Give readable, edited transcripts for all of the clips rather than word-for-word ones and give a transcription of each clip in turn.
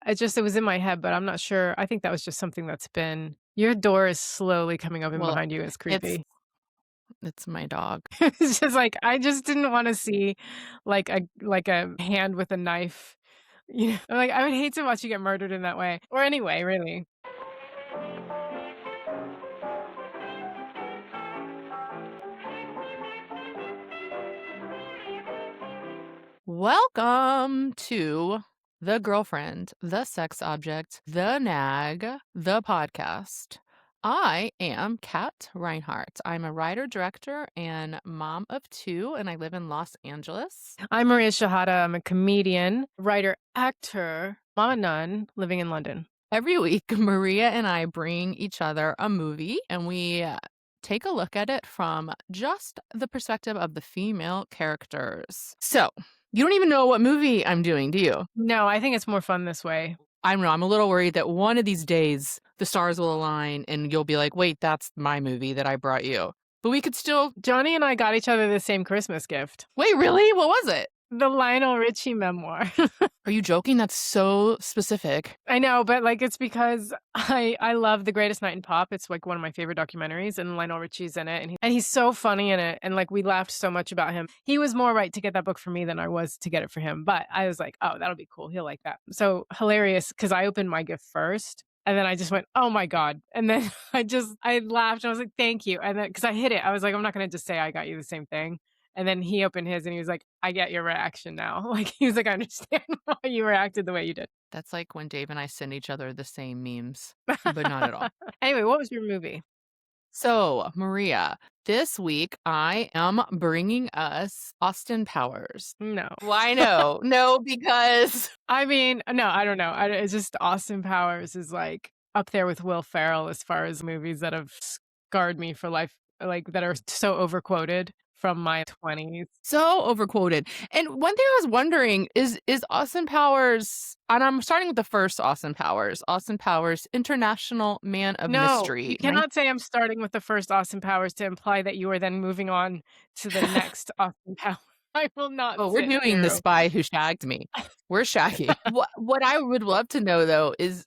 It was in my head, but I'm not sure. I think that was just something that's been your door is slowly coming open Well, behind you. It's it's creepy. it's my dog. It's just like, I just didn't wanna see, like a hand with a knife, like, I would hate to watch you get murdered in that way, or anyway, really. Welcome to The Girlfriend, The Sex Object, The Nag, The Podcast. I am Kat Rhinehart. I'm a writer, director, and mom of two, and I live in Los Angeles. I'm Maria Shehata. I'm a comedian, writer, actor, mama nun, living in London. Every week, Maria and I bring each other a movie and we take a look at it from just the perspective of the female characters. So, you don't even know what movie I'm doing, do you? No, I think it's more fun this way. I don't know. I'm a little worried that one of these days the stars will align and you'll be like, wait, that's my movie that I brought you. But we could still. Johnny and I got each other the same Christmas gift, Wait, really? What was it? the Lionel Richie memoir. Are you joking? That's so specific. I know, but, like, it's because I love The Greatest Night in Pop. It's, like, one of my favorite documentaries, and Lionel Richie's in it, and he's so funny in it, and, like, we laughed so much about him. He was more right to get that book for me than I was to get it for him, but I was like, "Oh, that'll be cool. He'll like that." So hilarious because I opened my gift first, and then I just went, "Oh my god," and then I laughed, and I was like, "Thank you," and then because I hid it, I was like, "I'm not gonna just say I got you the same thing." And then he opened his, and he was like, "I get your reaction now." Like, he was like, "I understand why you reacted the way you did." That's like when Dave and I send each other the same memes, but not at all. Anyway, what was your movie? So, Maria, this week I am bringing us Austin Powers. No. Why no? No, because I mean, no, I don't know. It's just Austin Powers is, like, up there with Will Ferrell as far as movies that have scarred me for life, like, that are so overquoted from my 20s. so overquoted. And one thing I was wondering is Austin Powers, and I'm starting with the first Austin Powers, International Man of No, you Mystery. cannot say I'm starting with the first Austin Powers to imply that you are then moving on to the next Austin Powers. I will not Oh, we're sit doing The through. Spy Who Shagged Me. We're shagging. What I would love to know though is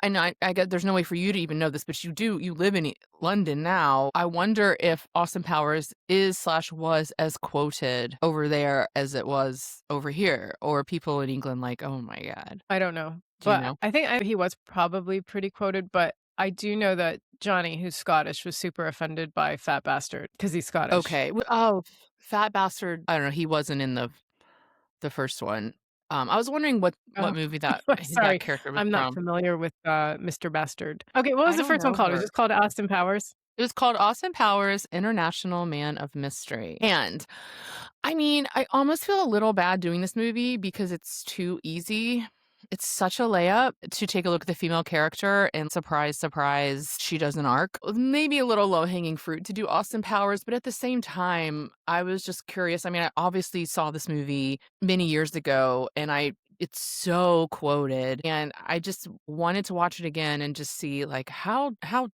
and I get there's no way for you to even know this, but you live in London now. I wonder if Austin Powers is/was as quoted over there as it was over here, or people in England like, oh my God. I don't know, Do you but know? I think he was probably pretty quoted, but I do know that Johnny, who's Scottish, was super offended by Fat Bastard because he's Scottish. Okay. Oh, Fat Bastard. I don't know. He wasn't in the first one. I was wondering what Oh, movie that sorry, character was I'm not from. familiar with, Mr. Bastard. Okay, what was I the don't first one know called? It was her. just called Austin Powers? It was called Austin Powers, International Man of Mystery. And I mean, I almost feel a little bad doing this movie because it's too easy. It's such a layup to take a look at the female character and surprise, surprise, she does an arc. Maybe a little low hanging fruit to do Austin Powers, but at the same time, I was just curious. I mean, I obviously saw this movie many years ago and it's so quoted and I just wanted to watch it again and just see like how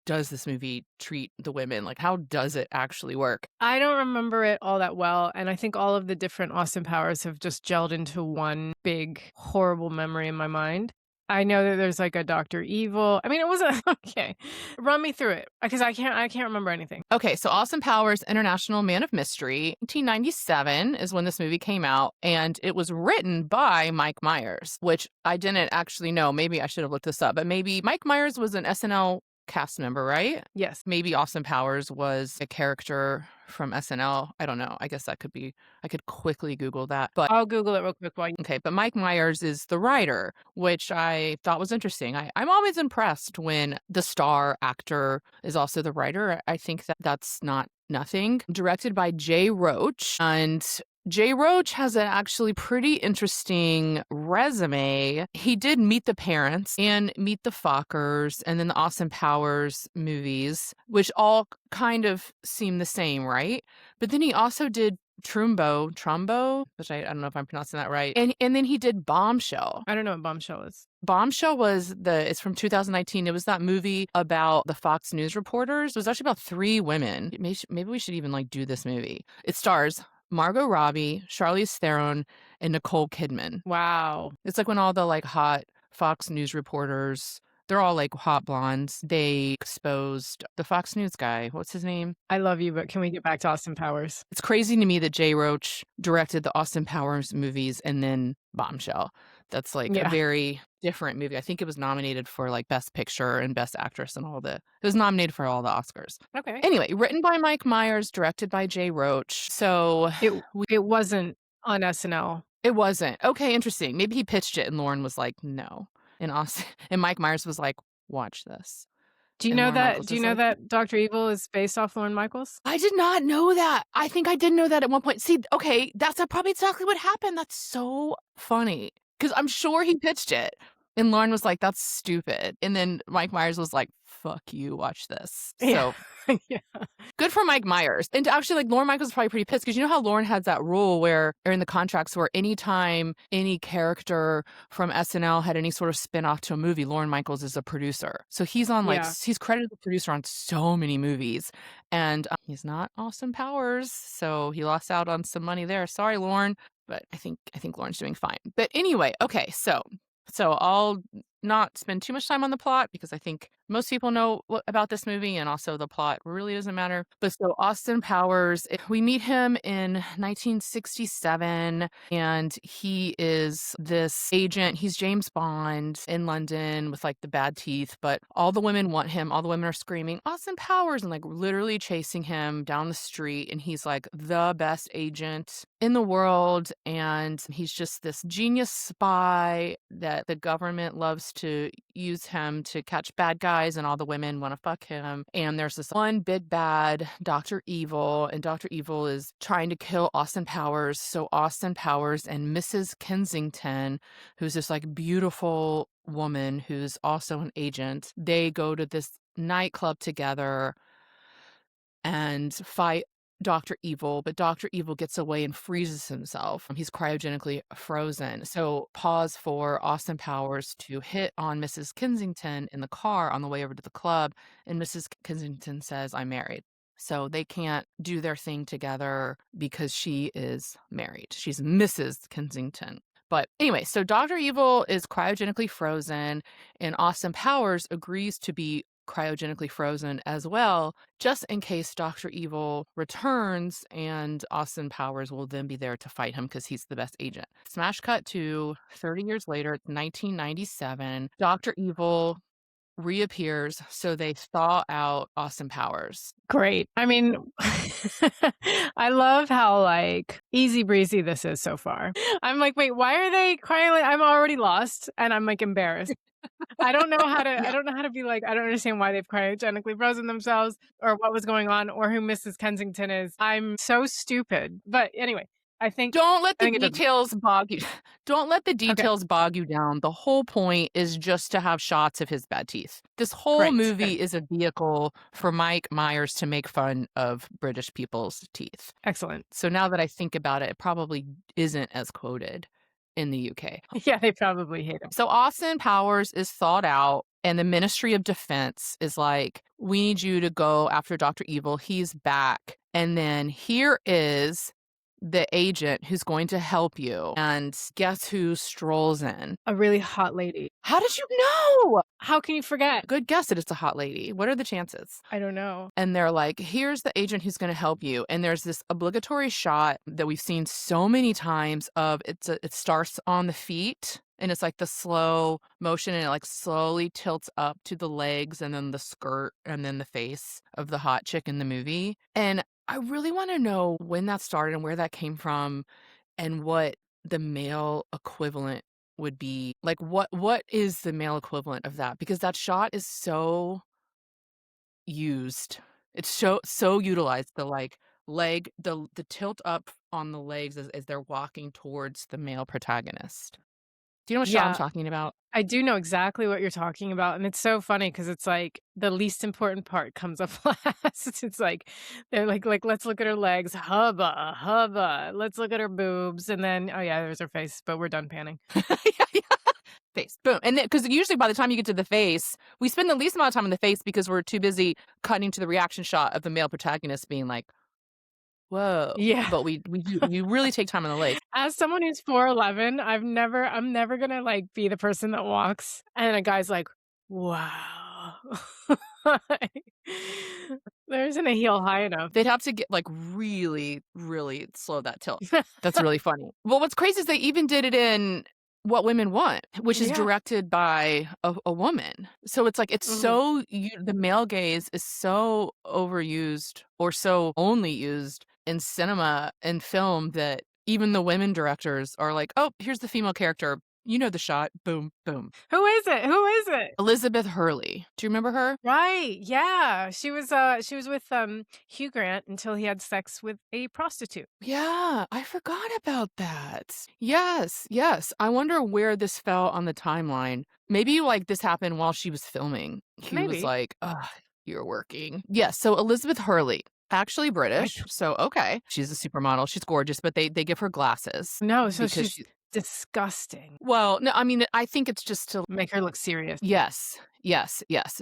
does this movie treat the women? Like how does it actually work? I don't remember it all that well, and I think all of the different Austin Powers have just gelled into one big horrible memory in my mind. I know that there's, like, a Doctor Evil. I mean, it wasn't okay. Run me through it because I can't remember anything. Okay, so Austin Powers, International Man of Mystery, 1997 is when this movie came out, and it was written by Mike Myers, which I didn't actually know. Maybe I should have looked this up, but maybe Mike Myers was an SNL cast member, right? Yes. Maybe Austin Powers was a character from SNL. I don't know. I guess that could be, I could quickly Google that. But I'll Google it real quick while you. okay, but Mike Myers is the writer, which I thought was interesting. I'm always impressed when the star actor is also the writer. I think that that's not nothing. Directed by Jay Roach, and Jay Roach has an actually pretty interesting resume. He did Meet the Parents and Meet the Fockers and then the Austin Powers movies, which all kind of seem the same, right? But then he also did Trumbo, which I don't know if I'm pronouncing that right. And then he did Bombshell. I don't know what Bombshell is. Bombshell it's from 2019. It was that movie about the Fox News reporters. It was actually about three women. Maybe we should even like do this movie. It stars Margot Robbie, Charlize Theron, and Nicole Kidman. Wow. It's like when all the like hot Fox News reporters. They're all like hot blondes. They exposed the Fox News guy. What's his name? I love you, but can we get back to Austin Powers? It's crazy to me that Jay Roach directed the Austin Powers movies and then Bombshell. That's like a Yeah. very different movie. I think it was nominated for like Best Picture and Best Actress and all the it was nominated for all the Oscars. Okay. Anyway, written by Mike Myers, directed by Jay Roach. So It it wasn't on SNL. it wasn't. Okay, interesting. Maybe he pitched it and Lauren was like, "No." And Austin and Mike Myers was like, "Watch this." And Lauren Michaels Do you was know like, that Doctor Evil is based off Lorne Michaels? I did not know that. I think I did know that at one point. See, okay, that's probably exactly what happened. That's so funny because I'm sure he pitched it. And Lauren was like, "That's stupid." And then Mike Myers was like, "Fuck you, watch this." Yeah. So Yeah. good for Mike Myers. And actually, like, Lauren Michaels is probably pretty pissed because you know how Lauren has that rule where, or in the contracts, where anytime any character from SNL had any sort of spin off to a movie, Lauren Michaels is a producer. So he's on like, Yeah. he's credited as a producer on so many movies. And he's not Austin Powers. So he lost out on some money there. Sorry, Lauren. But I think Lauren's doing fine. But anyway, okay, so I'll not spend too much time on the plot because I think most people know about this movie and also the plot really doesn't matter. But so Austin Powers, we meet him in 1967 and he is this agent. He's James Bond in London with like the bad teeth, but all the women want him. All the women are screaming, Austin Powers, and like literally chasing him down the street. And he's like the best agent in the world. And he's just this genius spy that the government loves to use him to catch bad guys, and all the women want to fuck him. And there's this one big bad, Dr. Evil, and Dr. Evil is trying to kill Austin Powers. So Austin Powers and Mrs. Kensington, who's this like beautiful woman who's also an agent, they go to this nightclub together and fight Dr. Evil, but Dr. Evil gets away and freezes himself. He's cryogenically frozen. So pause for Austin Powers to hit on Mrs. Kensington in the car on the way over to the club, and Mrs. Kensington says, "I'm married." So they can't do their thing together because she is married. She's Mrs. Kensington. But anyway, so Dr. Evil is cryogenically frozen, and Austin Powers agrees to be cryogenically frozen as well, just in case Dr. Evil returns, and Austin Powers will then be there to fight him because he's the best agent. Smash cut to 30 years later, 1997. Dr. Evil reappears, so they thaw out Austin Powers. Great. I mean, I love how like easy breezy this is so far. I'm like, wait, why are they crying? Like, I'm already lost and I'm like embarrassed. I don't know how to Yeah. I don't know how to be like, I don't understand why they've cryogenically frozen themselves or what was going on or who Mrs. Kensington is. I'm so stupid. But anyway, Don't let I the think it doesn't. details bog you. Don't let the Okay, details bog you down. The whole point is just to have shots of his bad teeth. This whole great. movie Good. is a vehicle for Mike Myers to make fun of British people's teeth. Excellent. So now that I think about it, it probably isn't as quoted in the UK. Yeah, they probably hate him. So Austin Powers is thawed out, and the Ministry of Defense is like, "We need you to go after Dr. Evil. He's back." And then here is the agent who's going to help you. And guess who strolls in? A really hot lady. How did you know? How can you forget? Good guess that it's a hot lady. What are the chances? I don't know. And they're like, "Here's the agent who's going to help you." And there's this obligatory shot that we've seen so many times of it starts on the feet and it's like the slow motion and it like slowly tilts up to the legs and then the skirt and then the face of the hot chick in the movie. And I really want to know when that started and where that came from and what the male equivalent would be. Like what is the male equivalent of that? Because that shot is so used. It's so utilized. The like leg, the tilt up on the legs as they're walking towards the male protagonist. Do you know what shot I'm Yeah, talking about? I do know exactly what you're talking about, and it's so funny because it's like the least important part comes up last. It's like they're like let's look at her legs, hubba hubba. Let's look at her boobs, and then oh yeah, there's her face. But we're done panning. Yeah, yeah. Face, boom. And then, because usually by the time you get to the face, we spend the least amount of time in the face because we're too busy cutting to the reaction shot of the male protagonist being like, Whoa. Yeah. But we really take time on the legs. As someone who's 4'11", I'm never gonna, like, be the person that walks and a guy's like, "Wow." Like, there isn't a heel high enough. They'd have to get, like, really, really slow that tilt. That's really funny. Well, what's crazy is they even did it in What Women Want, which is Yeah. directed by a woman. So it's like, it's Mhm. so the male gaze is so overused or so only used in cinema and film that even the women directors are like, "Oh, here's the female character. You know the shot. Boom, boom." Who is it? Who is it? Elizabeth Hurley. Do you remember her? Right, yeah. She was with, Hugh Grant until he had sex with a prostitute. Yeah, I forgot about that. Yes, yes. I wonder where this fell on the timeline. Maybe like this happened while she was filming. He was Maybe. like, "Ugh, you're working." Yes, so Elizabeth Hurley, actually I British. d So okay, she's a supermodel. She's gorgeous, but they give her glasses No, so because she's she disgusting. well, no, I mean, I think it's just to Make her look serious. yes, yes, yes.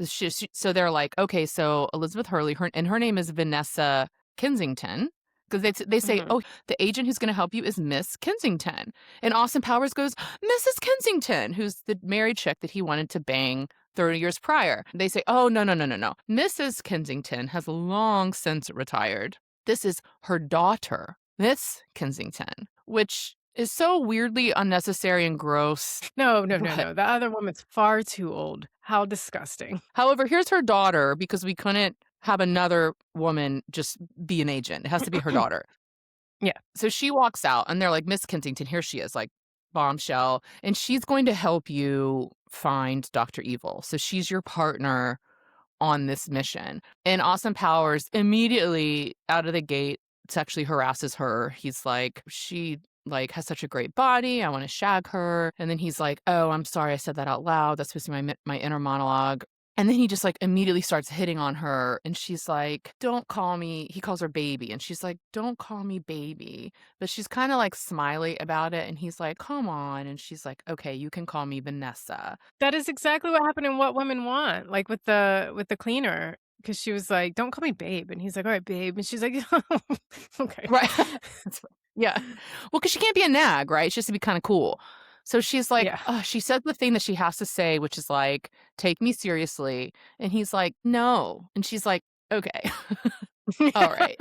So they're like, okay, so Elizabeth Hurley, her name is Vanessa Kensington, because they say, Mhm. oh, the agent who's going to help you is Miss Kensington, and Austin Powers goes, Mrs. Kensington, who's the married chick that he wanted to bang 30 years prior. They say, oh no no no no no, Mrs. Kensington has long since retired. This is her daughter, Miss Kensington, which is so weirdly unnecessary and gross. No, no, no, But no, the other woman's far too old. How disgusting. however, here's her daughter because we couldn't have another woman just be an agent. It has to be her daughter. Yeah. So she walks out and they're like, Miss Kensington, here she is, like bombshell. And she's going to help you find Dr. Evil. So she's your partner on this mission. And Austin Powers immediately out of the gate sexually harasses her. He's like, she like has such a great body. I want to shag her. And then he's like, oh, I'm sorry I said that out loud. That's supposed to be my inner monologue. And then he just like immediately starts hitting on her. And she's like, don't call me. He calls her baby. And she's like, don't call me baby. But she's kind of like smiley about it. And he's like, come on. And she's like, okay, you can call me Vanessa. That is exactly what happened in What Women Want, like, with the cleaner, because she was like, "Don't call me babe," and he's like, "Alright, babe," and she's like, "Okay." Right. Yeah. Well, because she can't be a nag, right? She has to be kinda cool. So she's like, Yeah. she said the thing that she has to say, which is like, "Take me seriously." And he's like, "No." And she's like, "Okay. Alright."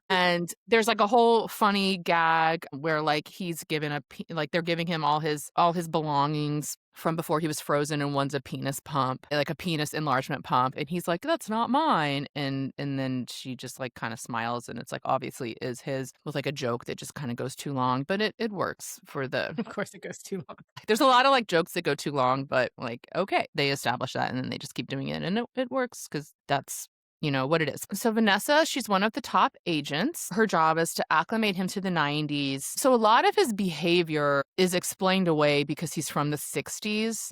And there's, like, a whole funny gag where, like, he's given like, they're giving him all his belongings from before he was frozen, and one's a penis pump, like, a penis enlargement pump, and he's like, "That's not mine." And then she just, like, kinda smiles, and it's, like, obviously is his with, like, a joke that just kinda goes too long, but it works for the Of course, it goes too long. there's a lot of, like, jokes that go too long, but, like, okay, they establish that, and then they just keep doing it, and it works because that's, what it is. So Vanessa, she's one of the top agents. Her job is to acclimate him to the 90s. So a lot of his behavior is explained away because he's from the 60s.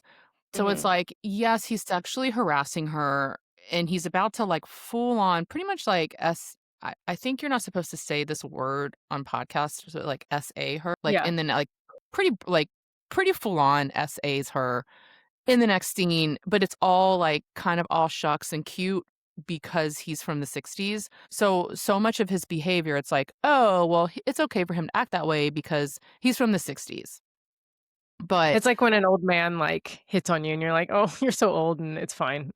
So it's Mhm. like, yes, he's sexually harassing her, and he's about to, like, full on pretty much, like, I think you're not supposed to say this word on podcasts, so, like, SA her, like, Yeah. and then, pretty full on SAs her in the next scene, but it's all, like, kind of all shucks and cute because he's from the 60s. So much of his behavior, it's like, "Oh, well, it's okay for him to act that way because he's from the 60s." But It's like when an old man, like, hits on you and you're like, "Oh, you're so old," and it's fine.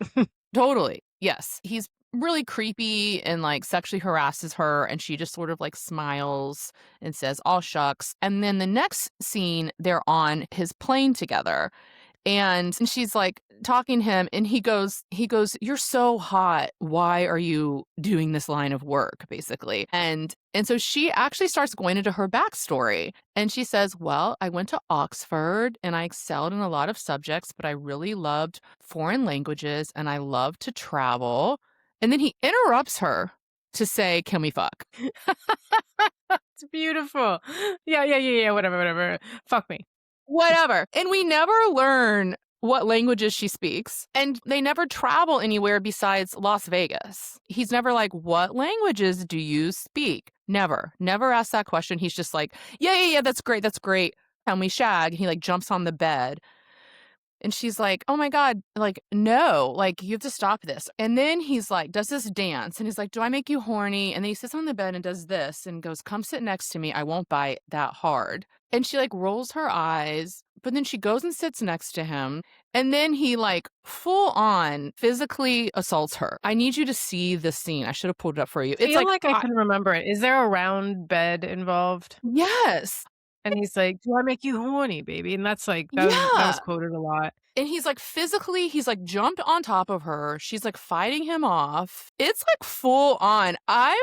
totally, yes. He's really creepy and, like, sexually harasses her, and she just sort of, like, smiles and says, "All shucks." And then the next scene, they're on his plane together. And she's, like, talking to him, and he goes, "You're so hot. Why are you doing this line of work?" Basically. And so she actually starts going into her backstory, and she says, "Well, I went to Oxford, and I excelled in a lot of subjects, but I really loved foreign languages, and I love to travel." And then he interrupts her to say, "Can we fuck?" It's beautiful. Yeah, yeah, yeah, yeah, whatever, whatever. Fuck me. Whatever. And we never learn what languages she speaks, and they never travel anywhere besides Las Vegas. He's never like, "What languages do you speak?" Never. Never asked that question. He's just like, "Yeah, yeah, yeah, that's great, that's great. And we shag." And he, like, jumps on the bed. And she's like, "Oh my god, like, no, like, you have to stop this." And then he's like does this dance, and he's like, "Do I make you horny?" And then he sits on the bed and does this and goes, "Come sit next to me, I won't bite that hard." And she, like, rolls her eyes, but then she goes and sits next to him, and then he, like, full on physically assaults her. I need you to see this scene. I should have pulled it up for you. It's Feel like, like I I can remember it. Is there a round bed involved? yes. And he's like, "Do I make you horny, baby?" And that's like that was Yeah. quoted a lot. And he's, like, physically he's, like, jumped on top of her. She's, like, fighting him off. It's, like, full on. I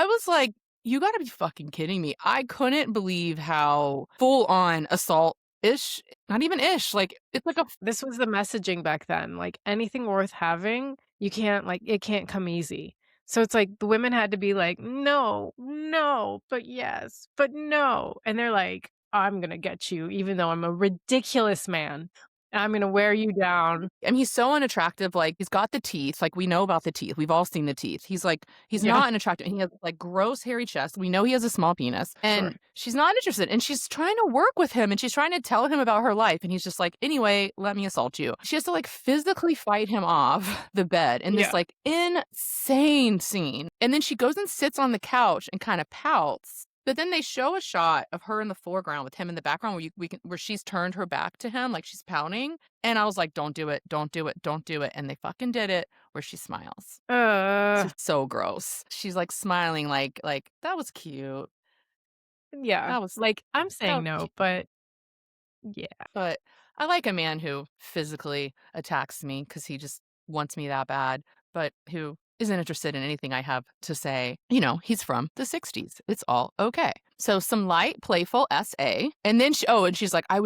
was like, "You gotta be fucking kidding me." I couldn't believe how full on assault-ish not even ish, like, it's like a This was the messaging back then, like, anything worth having, you can't like, it can't come easy. So it's like the women had to be like, "No, no, but yes, but no." And they're like, "I'm gonna get you even though I'm a ridiculous man. I'm gonna wear you down." I mean, he's so unattractive, like, he's got the teeth, like, we know about the teeth, we've all seen the teeth. He's, like he's Yeah, not an attractive he has, like, gross hairy chest, we know he has a small penis, sure. and she's not interested, and she's trying to work with him, and she's trying to tell him about her life, and he's just like, "Anyway, let me assault you." She has to, like, physically fight him off the bed in this, Yeah. like, insane scene, and then she goes and sits on the couch and kinda pouts, but then they show a shot of her in the foreground with him in the background where she's turned her back to him, like, she's pouting, and I was like, "Don't do it, don't do it, don't do it," and they fucking did it where she smiles. It's Uh, just so gross. She's, like, smiling like, "That was cute. yeah. That was Like, I'm that saying was no, cute." but yeah. But I like a man who physically attacks me because he just wants me that bad, but who isn't interested in anything I have to say. You know, he's from the 60s. It's all okay. So some light, playful SA. And then and she's like, I'll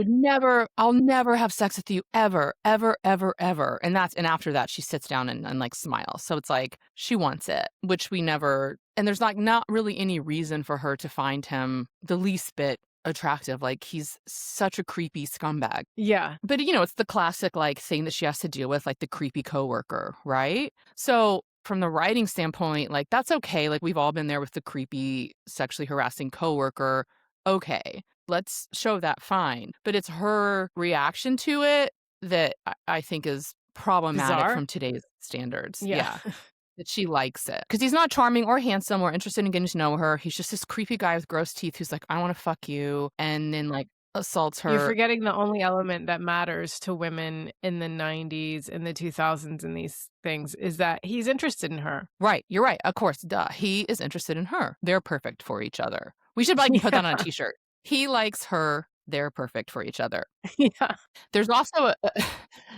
never have sex with you ever, ever, ever, ever. And after that, she sits down and like smiles. So it's like she wants it, which we never, and there's like not really any reason for her to find him the least bit attractive. Like he's such a creepy scumbag. Yeah. But you know, it's the classic like thing that she has to deal with, like the creepy coworker, right? So from the writing standpoint, like that's okay. Like we've all been there with the creepy sexually harassing coworker. Okay, let's show that fine. But it's her reaction to it that I think is problematic Bizarre? from today's standards. Yeah. Yeah. That she likes it. Because he's not charming or handsome or interested in getting to know her. He's just this creepy guy with gross teeth who's like, "I wanna fuck you," and then, like, assaults You're her. forgetting the only element that matters to women in the '90s and the 2000s and these things is that he's interested in her. Right, you're right, of course, duh. He is interested in her. They're perfect for each other. We should, like, put that on a Yeah, t-shirt. He likes her. They're perfect for each other. yeah, There's also a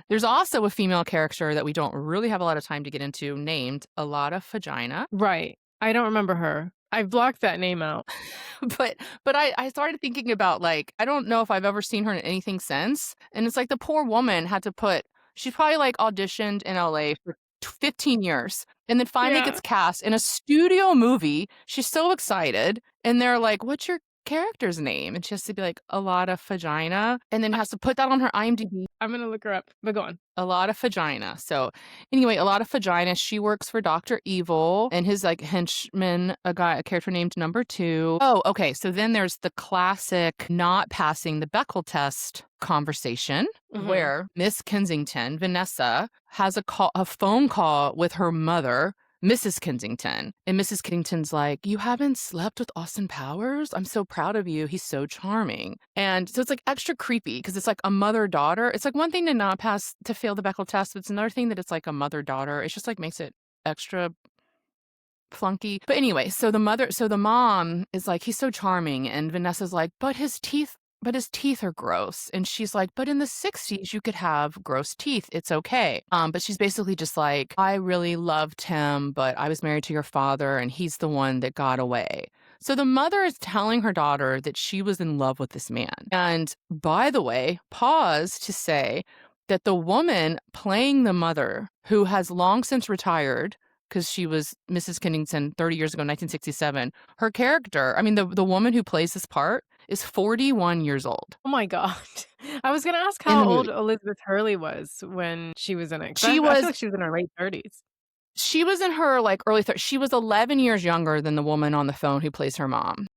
there's also a female character that we don't really have a lot of time to get into named A Lot of Vagina. right. I don't remember her. I've blocked that name out. But I started thinking about, like, I don't know if I've ever seen her in anything since, and it's like the poor woman had to put she probably, like, auditioned in LA for 15 years, and then finally Yeah. gets cast in a studio movie. She's so excited, and they're like, "What's your character's name?" And she has to be like, "A lot of vagina," and then has to put that on her IMDb. I'm gonna look her up, but go on. A lot of vagina. So anyway, a lot of vagina. She works for Dr. Evil and his like henchman, a character named Number Two. Oh, okay. So then there's the classic not passing the Bechdel test conversation Mhm. where Miss Kensington, Vanessa, has a phone call with her mother, Mrs. Kensington. And Mrs. Kensington's like, "You haven't slept with Austin Powers? I'm so proud of you. He's so charming." And so it's like extra creepy because it's like a mother-daughter. It's like one thing to not pass to fail the Bechdel test, but it's another thing that it's like a mother-daughter. It's just like makes it extra flunky. But anyway, so the mom is like, "He's so charming." And Vanessa's like, but his teeth are gross." And she's like, "But in the 60s, you could have gross teeth. It's okay." But she's basically just like, "I really loved him, but I was married to your father and he's the one that got away." So the mother is telling her daughter that she was in love with this man. And by the way, pause to say that the woman playing the mother, who has long since retired, because she was Mrs. Kennington 30 years ago, 1967. Her character, I mean, the woman who plays this part is 41 years old Oh my god. I was gonna ask in how the old movie. Elizabeth Hurley was when she was in it, 'cause She I feel was like she was in her late 30s. she was in her like early 30s. She was 11 years younger than the woman on the phone who plays her mom.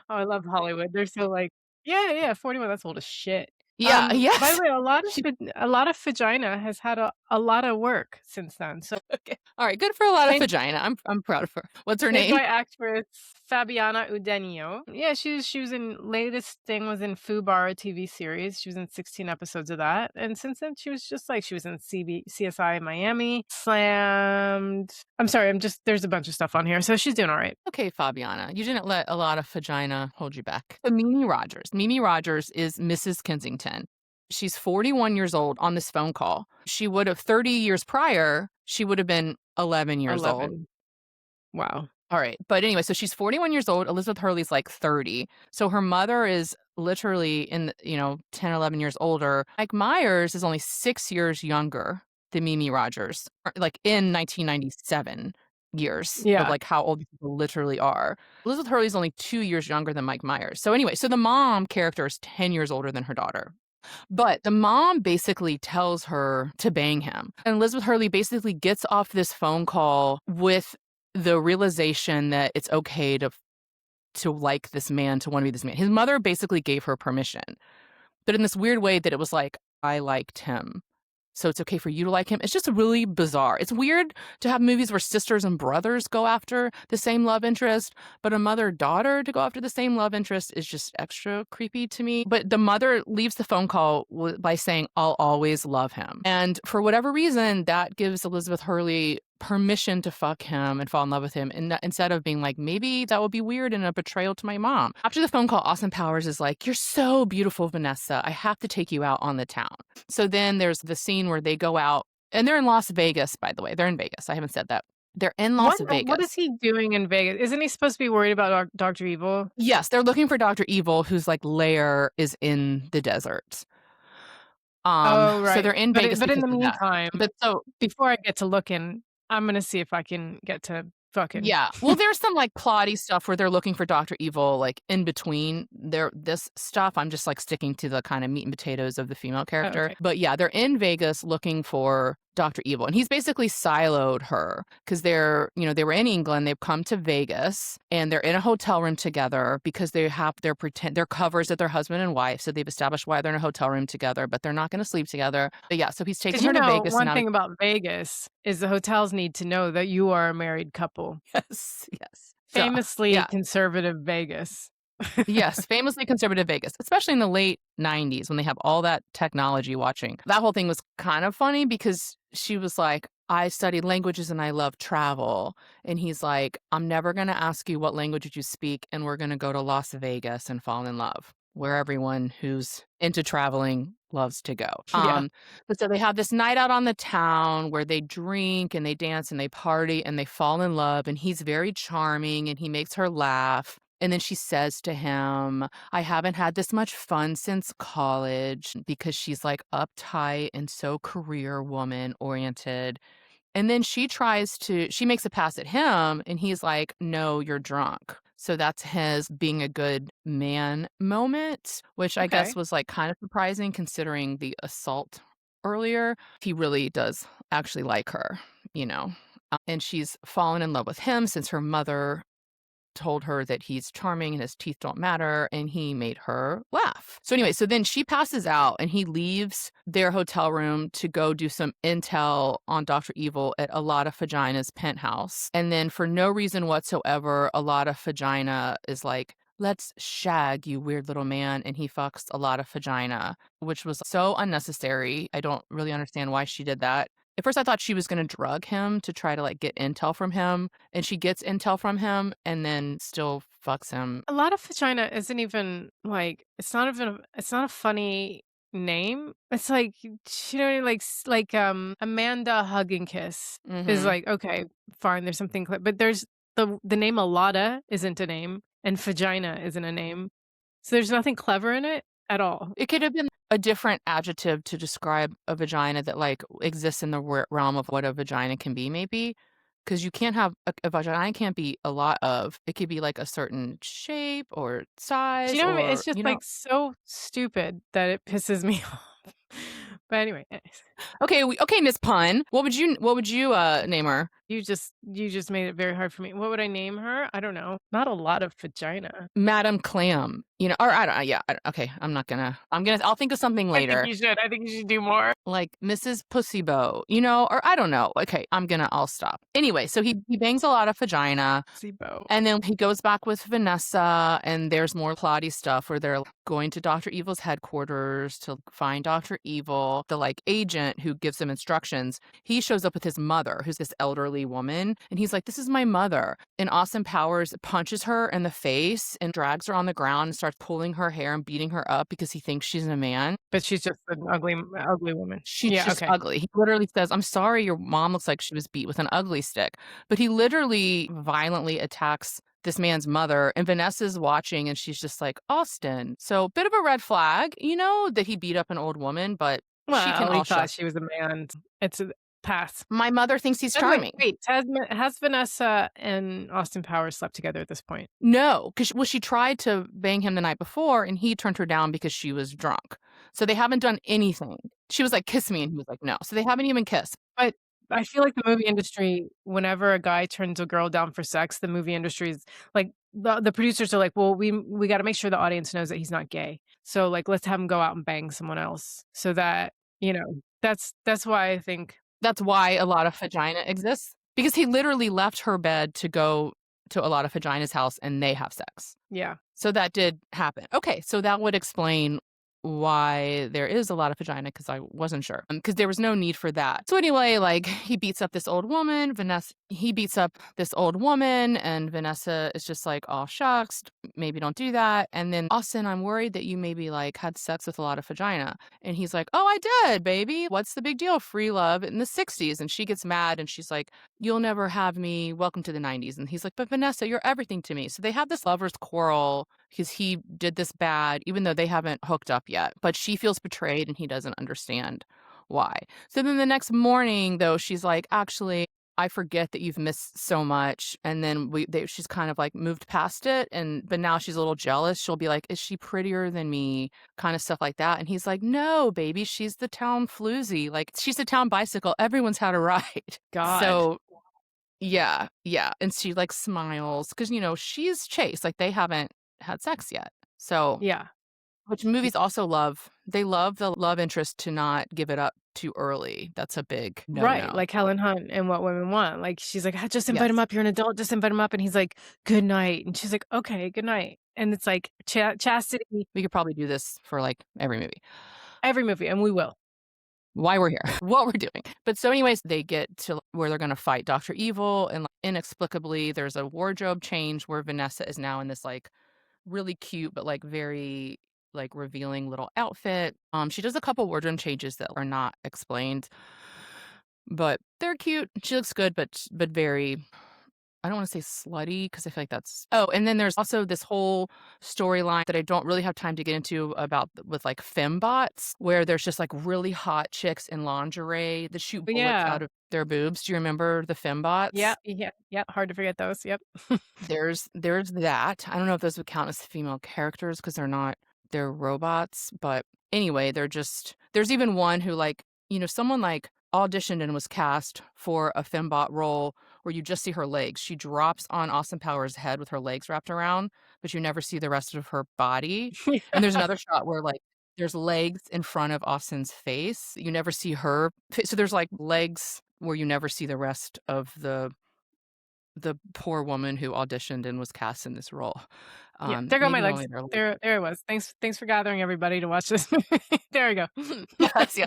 Oh, I love Hollywood. They're so like, "Yeah, yeah, 41, that's old as shit." Yeah, By the yes. way, She a lot of vagina has had a lot of work since then. So okay. Alright, good for a lot of played vagina. I'm proud of her. What's her played name? by actress Fabiana Udenio. Yeah, she was in latest thing was in Fubar, a TV series. She was in 16 episodes of that. And since then she was just like she was in CSI Miami, Slammed. I'm sorry, I'm just there's a bunch of stuff on here. So she's doing all right. Okay, Fabiana, you didn't let a lot of vagina hold you back. So Mimi Rogers. Mimi Rogers is Mrs. Kensington. She's 41 years old on this phone call. She would have 30 years prior, she would have been 11 years old. 11. Wow. All right. But anyway, so she's 41 years old. Elizabeth Hurley's like 30. So her mother is literally 10, 11 years older. Mike Myers is only 6 years younger than Mimi Rogers, like in 1997 years of Yeah. like how old these people literally are. Elizabeth Hurley's only 2 years younger than Mike Myers. So anyway, so the mom character is 10 years older than her daughter. But the mom basically tells her to bang him. And Elizabeth Hurley basically gets off this phone call with the realization that it's okay to like this man, to want to be this man. His mother basically gave her permission, but in this weird way that it was like, I liked him, so it's okay for you to like him. It's just really bizarre. It's weird to have movies where sisters and brothers go after the same love interest, but a mother-daughter to go after the same love interest is just extra creepy to me. But the mother leaves the phone call by saying, I'll always love him. And for whatever reason, that gives Elizabeth Hurley permission to fuck him and fall in love with him, and instead of being like, maybe that would be weird and a betrayal to my mom. After the phone call, Austin Powers is like, you're so beautiful, Vanessa. I have to take you out on the town. So then there's the scene where they go out, and they're in Las Vegas, by the way. They're in Vegas. I haven't said that. They're in Las What is Vegas. he doing in Vegas? Isn't he supposed to be worried about Dr. Evil? Yes, they're looking for Dr. Evil, whose like lair is in the desert. Oh, So right. they're in Vegas But in because the of that. meantime, But so before I get to looking, I'm gonna see if I can get to fucking. yeah. Well, there's some like plotty stuff where they're looking for Dr. Evil, like in between this stuff. I'm just like sticking to the kind of meat and potatoes of the female Oh, character. okay. But yeah, they're in Vegas looking for Dr. Evil. And he's basically siloed her because they were in England. They've come to Vegas and they're in a hotel room together because they're covers that they're husband and wife. So they've established why they're in a hotel room together, but they're not going to sleep together. But yeah, so he's taking Because her to Vegas and one now thing about Vegas is the hotels need to know that you are a married couple. yes, yes. So Famously yeah. conservative Vegas. Yes, famously conservative Vegas, especially in the late 90s when they have all that technology watching. That whole thing was kind of funny because she was like, I studied languages and I love travel. And he's like, I'm never going to ask you what language you speak, and we're going to go to Las Vegas and fall in love, where everyone who's into traveling loves to go. Yeah. But so they have this night out on the town where they drink and they dance and they party and they fall in love. And he's very charming and he makes her laugh. And then she says to him, I haven't had this much fun since college, because she's like uptight and so career woman oriented. And then she makes a pass at him and he's like, no, you're drunk. So that's his being a good man moment, which I Okay. guess was like kind of surprising considering the assault earlier. He really does actually like her, you know. And she's fallen in love with him since her mother told her that he's charming and his teeth don't matter, and he made her laugh. So anyway, so then she passes out and he leaves their hotel room to go do some intel on Dr. Evil at a lot of Vagina's penthouse. And then for no reason whatsoever, a lot of Vagina is like, let's shag, you weird little man. And he fucks a lot of Vagina, which was so unnecessary. I don't really understand why she did that. At first, I thought she was going to drug him to try to like get intel from him, and she gets intel from him and then still fucks him. A lot of vagina isn't even like it's not a funny name. It's like Amanda Hug and Kiss is Hmm. like, okay, fine, there's something but there's the name Alada isn't a name and vagina isn't a name. So there's nothing clever in it at all. It could have been a different adjective to describe a vagina that like exists in the realm of what a vagina can be, maybe. Because you can't have a vagina can't be a lot of. It could be like a certain shape or Do you size know what I mean? or It's just like so stupid that it pisses me off. But anyway, anyways. Okay, Miss Pun. What would you name her? You just made it very hard for me. What would I name her? I don't know. Not a lot of vagina. Madam Clam, or I don't yeah, I don't okay, I'll think of something I think later, you should. I think you should do more. like Mrs. Pussybow, or I don't know. Okay, I'll stop. Anyway, so he bangs a lot of vagina. SIBO. And then he goes back with Vanessa, and there's more plotty stuff where they're going to Dr. Evil's headquarters to find Dr. Evil. The agent who gives them instructions, he shows up with his mother, who's this elderly woman, and he's like, "This is my mother." And Austin Powers punches her in the face and drags her on the ground and starts pulling her hair and beating her up because he thinks she's a man. But she's just an ugly woman. She's Yeah, just okay. ugly. He literally says, "I'm sorry your mom looks like she was beat with an ugly stick." But he literally violently attacks this man's mother, and Vanessa's watching, and she's just like, "Austin." So, bit of a red flag, that he beat up an old woman, but she can Well, he all thought shuck. she was a man. It's a pass. My mother thinks he's By the way, charming. wait, has Vanessa and Austin Powers slept together at this point? No, because she tried to bang him the night before, and he turned her down because she was drunk. So they haven't done anything. She was like, "Kiss me," and he was like, "No." So they haven't even kissed. But I feel like the movie industry, whenever a guy turns a girl down for sex, the movie industry is like the producers are like, "Well, we gotta make sure the audience knows that he's not gay. So, like, let's have him go out and bang someone else." So that, that's why I think That's why a lot of vagina exists, because he literally left her bed to go to a lot of vagina's house, and they have sex. yeah. So that did happen. Okay, so that would explain why there is a lot of vagina, because I wasn't sure, because there was no need for that. So anyway, he beats up this old woman, he beats up this old woman, and Vanessa is just like, "Oh, shucks, maybe don't do that." And then, "Austin, I'm worried that you maybe, had sex with a lot of vagina." And he's like, "Oh, I did, baby. What's the big deal? Free love in the 60s." And she gets mad, and she's like, "You'll never have me. Welcome to the 90s." And he's like, "But Vanessa, you're everything to me." So they have this lovers quarrel because he did this bad, even though they haven't hooked up yet. But she feels betrayed, and he doesn't understand why. So then the next morning, though, she's like, "Actually, I forget that you've missed so much." And then she's kind of moved past it. But now she's a little jealous. She'll be like, "Is she prettier than me?" Kind of stuff like that. And he's like, "No, baby, she's the town floozy. She's a town bicycle. Everyone's had a ride." God. So yeah, yeah, and she, smiles because she's Chase, they haven't had sex yet. So Yeah. which movies also love. They love the love interest to not give it up too early. That's a big Right, no-no. like Helen Hunt and What Women Want. Like, she's like, "Ah, just invite him Yes. up. You're an adult. Just invite him up." And he's like, "Good night." And she's like, "Okay, good night." And it's like chastity We could probably do this for, every movie. every movie, and we will. Why we're here, what we're doing. But so anyways, they get to where they're gonna fight Dr. Evil, and, inexplicably, there's a wardrobe change where Vanessa is now in this, really cute, but, very, revealing little outfit. She does a couple wardrobe changes that are not explained, but they're cute. She looks good, but very, I don't wanna say slutty because I feel like that's oh, and then there's also this whole storyline that I don't really have time to get into about with, fembots, where there's just, really hot chicks in lingerie that shoot But bullets yeah. out of their boobs. Do you remember the fembots? Yeah, hard to forget those, yep. There's that. I don't know if those would count as female characters because they're robots, but anyway, there's even one who, someone, auditioned and was cast for a fembot role where you just see her legs. She drops on Austin Powers' head with her legs wrapped around, but you never see the rest of her body. And there's another shot where, there's legs in front of Austin's face. You never see her fa so there's, legs where you never see the rest of the poor woman who auditioned and was cast in this role. Yeah, there go my Maybe legs. only their leg. There it was. Thanks for gathering everybody to watch this movie. There we go. Yes, yeah.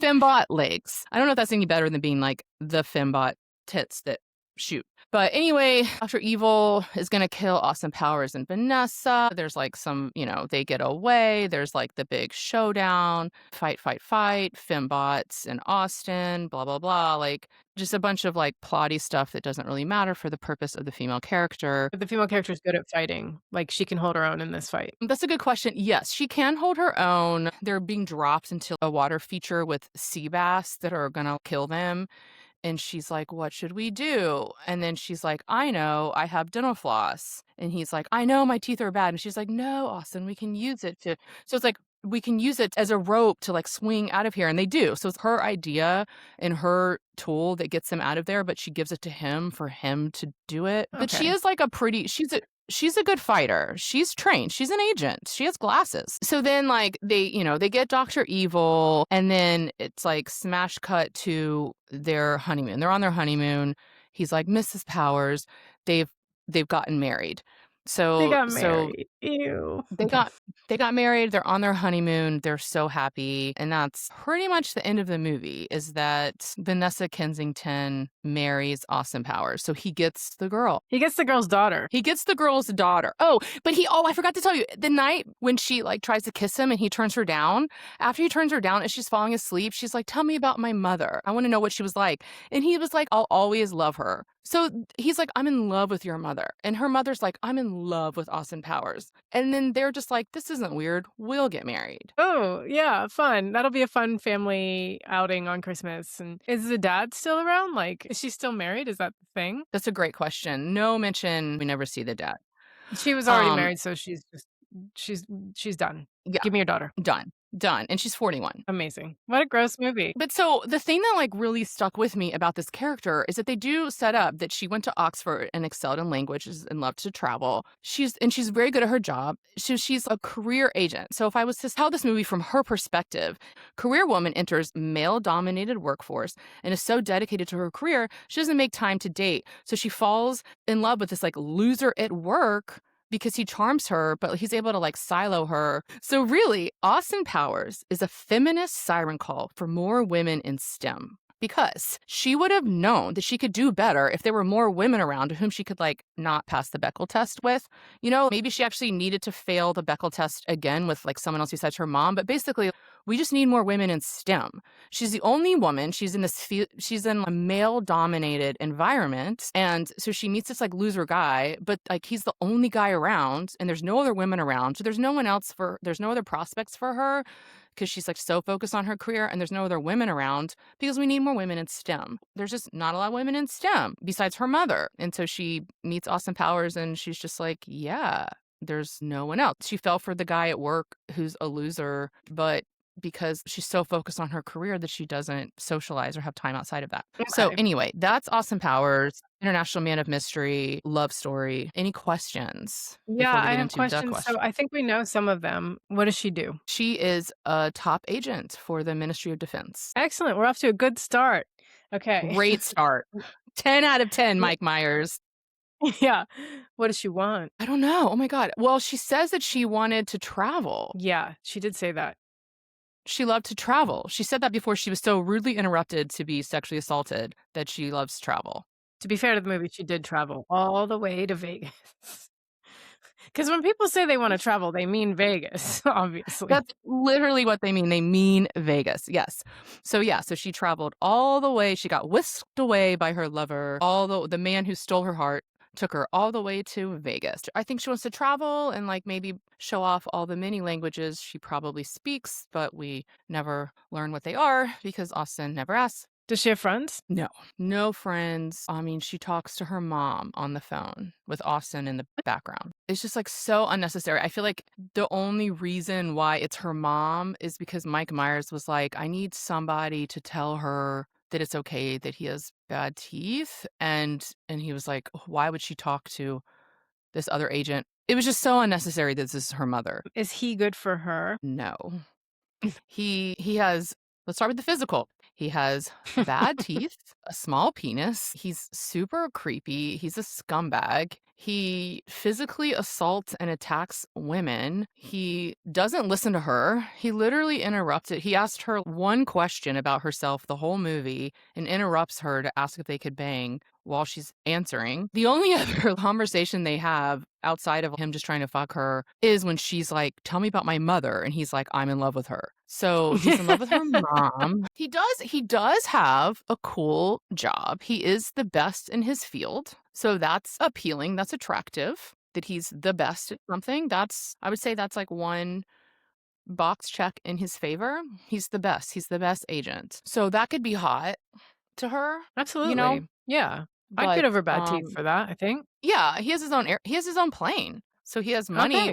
Fembot legs. I don't know if that's any better than being, the fembot tits that shoot. But anyway, Dr. Evil is gonna kill Austin Powers and Vanessa. There's, some, they get away. There's, the big showdown, fight, fight, fight, fembots and Austin, blah, blah, blah. Just a bunch of, plotty stuff that doesn't really matter for the purpose of the female character. But the female character is good at fighting. Like, she can hold her own in this fight. That's a good question. Yes, she can hold her own. They're being dropped into a water feature with sea bass that are gonna kill them. And she's like, "What should we do?" And then she's like, "I know, I have dental floss." And he's like, "I know my teeth are bad." And she's like, "No, Austin, we can use it to." So it's like, we can use it as a rope to, like, swing out of here, and they do. So it's her idea and her tool that gets them out of there, but she gives it to him for him to do it. But she Okay. is, like, she's a good fighter. She's trained. She's an agent. She has glasses. So then, like, they get Doctor Evil, and then it's, like, smash cut to their honeymoon. They're on their honeymoon. He's like, "Mrs. Powers." They've they've gotten married. They So got so married. Ew. they Okay. got they got married, they're on their honeymoon, they're so happy, and that's pretty much the end of the movie, is that Vanessa Kensington marries Austin Powers, so he gets the girl. He gets the girl's daughter. He gets the girl's daughter. I forgot to tell you, the night when she, like, tries to kiss him and he turns her down, after he turns her down and she's falling asleep, she's like, "Tell me about my mother. I wanna know what she was like." And he was like, "I'll always love her." So he's like, "I'm in love with your mother." And her mother's like, "I'm in love with Austin Powers." And then they're just like, "This isn't weird. We'll get married." Oh, yeah, fun. That'll be a fun family outing on Christmas. And is the dad still around? Like, is she still married? Is that the thing? That's a great question. No mention, we never see the dad. She was already Um, married, so she's she's done. yeah, Give me your daughter. done, done, and she's 41. Amazing. What a gross movie. But so the thing that, like, really stuck with me about this character is that they do set up that she went to Oxford and excelled in languages and loved to travel. She's very good at her job. She's a career agent. So if I was to tell this movie from her perspective, career woman enters male-dominated workforce and is so dedicated to her career, she doesn't make time to date. So she falls in love with this, like, loser at work because he charms her, but he's able to, like, silo her. So really, Austin Powers is a feminist siren call for more women in STEM, because she would have known that she could do better if there were more women around whom she could, like, not pass the Bechdel test with. Maybe she actually needed to fail the Bechdel test again with, like, someone else besides her mom, but basically we just need more women in STEM. She's the only woman. She's in a male-dominated environment, and so she meets this, like, loser guy, but, like, he's the only guy around, and there's no other women around, so there's no other prospects for her because she's, like, so focused on her career, and there's no other women around because we need more women in STEM. There's just not a lot of women in STEM besides her mother, and so she meets Austin Powers, and she's just like, "Yeah, there's no one else." She fell for the guy at work who's a loser, but because she's so focused on her career that she doesn't socialize or have time outside of that. So Okay. anyway, that's Austin Powers, International Man of Mystery, love story. Any questions Yeah, before we I get have into the questions. So question? I think we know some of them. What does she do? She is a top agent for the Ministry of Defense. Excellent. We're off to a good start. Okay. Great start. 10 out of 10, Mike Myers. Yeah. What does she want? I don't know. Oh my God. Well, she says that she wanted to travel. Yeah, she did say that. She loved to travel. She said that before she was so rudely interrupted to be sexually assaulted, that she loves travel. To be fair to the movie, she did travel all the way to Vegas. Because when people say they want to travel, they mean Vegas, obviously. That's literally what they mean. They mean Vegas. Yes. So yeah, so she traveled all the way. She got whisked away by her lover. The man who stole her heart took her all the way to Vegas. I think she wants to travel and, like, maybe show off all the many languages she probably speaks, but we never learn what they are because Austin never asks. Does she have friends? No, no friends. I mean, she talks to her mom on the phone with Austin in the background. It's just, like, so unnecessary. I feel like the only reason why it's her mom is because Mike Myers was like, I need somebody to tell her that it's okay that he has bad teeth. And he was like, why would she talk to this other agent? It was just so unnecessary that this is her mother. Is he good for her? No. He has, let's start with the physical. He has bad teeth, a small penis. He's super creepy. He's a scumbag. He physically assaults and attacks women. He doesn't listen to her. He literally interrupted. He asked her one question about herself the whole movie and interrupts her to ask if they could bang while she's answering. The only other conversation they have outside of him just trying to fuck her is when she's like, tell me about my mother. And he's like, I'm in love with her. So he's in love with her mom. He does have a cool job. He is the best in his field. So that's appealing. That's attractive that he's the best at something. I would say that's, like, one box check in his favor. He's the best. He's the best agent. So that could be hot to her, you know? Absolutely. Yeah. I'd But get over bad teeth for that, I think. yeah, he has his own plane. So he has money. Okay.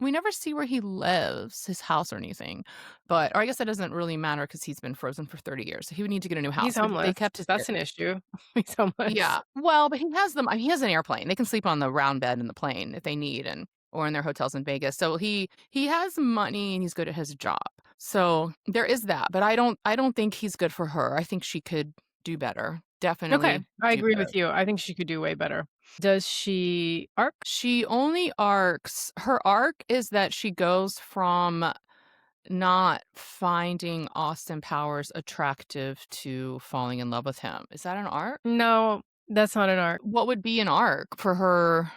We never see where he lives, his house or anything, but or I guess that doesn't really matter because 'cause he's been frozen for 30 years, so he would need to get a new He's house, but they homeless. kept his That's an issue. He's homeless. yeah. Well, but he has them he has an airplane. They can sleep on the round bed in the plane if they need and or in their hotels in Vegas. So he has money and he's good at his job. So there is that, but I don't think he's good for her. I think she could do better. Okay, Definitely I do agree better. with you. I think she could do way better. Does she arc? She only arcs her arc is that she goes from not finding Austin Powers attractive to falling in love with him. Is that an arc? No, that's not an arc. What would be an arc for her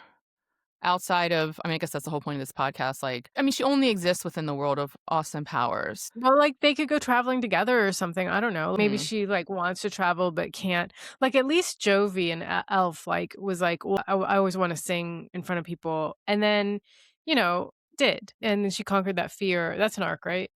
outside of I mean, I guess that's the whole point of this podcast, like I mean, she only exists within the world of Austin Powers. Well, like, they could go traveling together or something, I don't know. Maybe Hmm. she, like, wants to travel but can't. Like, at least Jovi and Elf, like, was like, "Well, I always wanna sing in front of people," and then, did, and then she conquered that fear. That's an arc, right?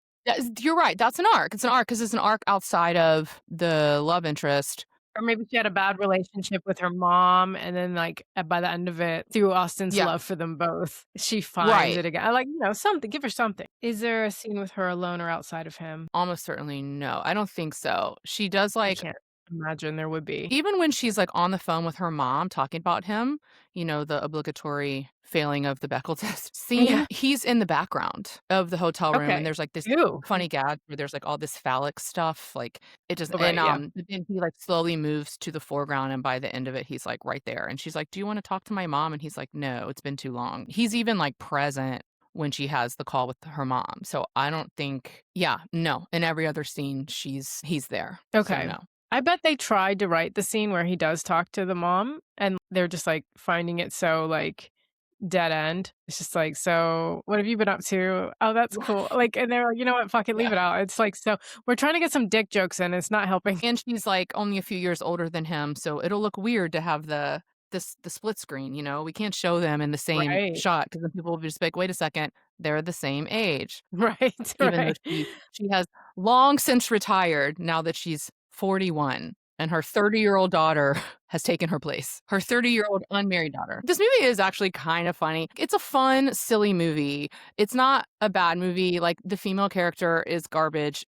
You're right, that's an arc. It's an arc because it's an arc outside of the love interest. Or maybe she had a bad relationship with her mom, and then, like, by the end of it, through Austin's Yeah, love for them both, she finds right. it again. I like, something, give her something. Is there a scene with her alone or outside of him? Almost certainly no, I don't think so. She does, I like can't imagine there would be. even when she's, like, on the phone with her mom talking about him, the obligatory failing of the Bechdel test scene, Yeah, he's in the background of the hotel room, and okay. there's, like, this Ew. funny gag where there's, like, all this phallic stuff, like, it just Oh, right, yeah. but then he, like, slowly moves to the foreground, and by the end of it, he's, like, right there, and she's like, "Do you wanna talk to my mom?" And he's like, "No, it's been too long." He's even, like, present when she has the call with her mom, so I don't think yeah, no, in every other scene, he's there, so Okay. no. I bet they tried to write the scene where he does talk to the mom, and they're just, like, finding it so, like, dead end. It's just like, "So, what have you been up to? Oh, that's cool." Like, and they're like, "You know what? Fuck it, leave Yeah. it out." It's like, so we're trying to get some dick jokes in, it's not helping. And she's, like, only a few years older than him, so it'll look weird to have the split screen, We can't show them in the same Right. shot because then people will just be like, "Wait a second, they're the same age." Right, Even though right. she has long since retired now that she's 41, and her 30-year-old daughter has taken her place. Her 30-year-old unmarried daughter. This movie is actually kind of funny. It's a fun, silly movie. It's not a bad movie, like, the female character is garbage.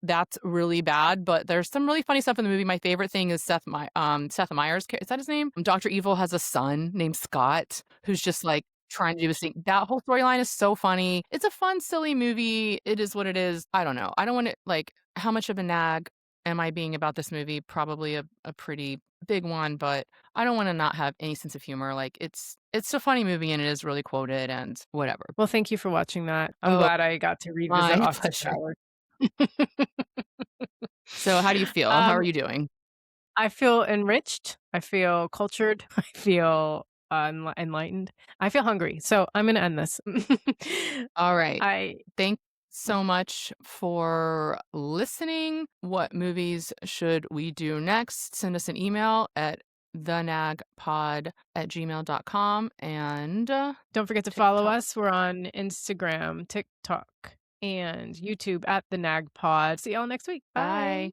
That's really bad, but there's some really funny stuff in the movie. My favorite thing is Seth Meyers is that his name? Doctor Evil has a son named Scott who's just, like, trying to do his thing. That whole storyline is so funny. It's a fun, silly movie. It is what it is. I don't know. I don't want to like how much of a nag am I being about this movie? Probably a pretty big one, but I don't want to not have any sense of humor. Like it's a funny movie and it is really quoted and whatever. Well, thank you for watching that. I'm Oh, glad I got to revisit my Austin pleasure. Powers. So how do you feel? How are Um, you doing? I feel enriched, I feel cultured, I feel, enlightened, I feel hungry, so I'm gonna end this. All right. I Thank so much for listening. What movies should we do next? Send us an email at thenagpod@gmail.com and don't forget to follow TikTok. us. We're on Instagram, TikTok, and YouTube at the Nag Pod. See y'all next week. Bye. Bye.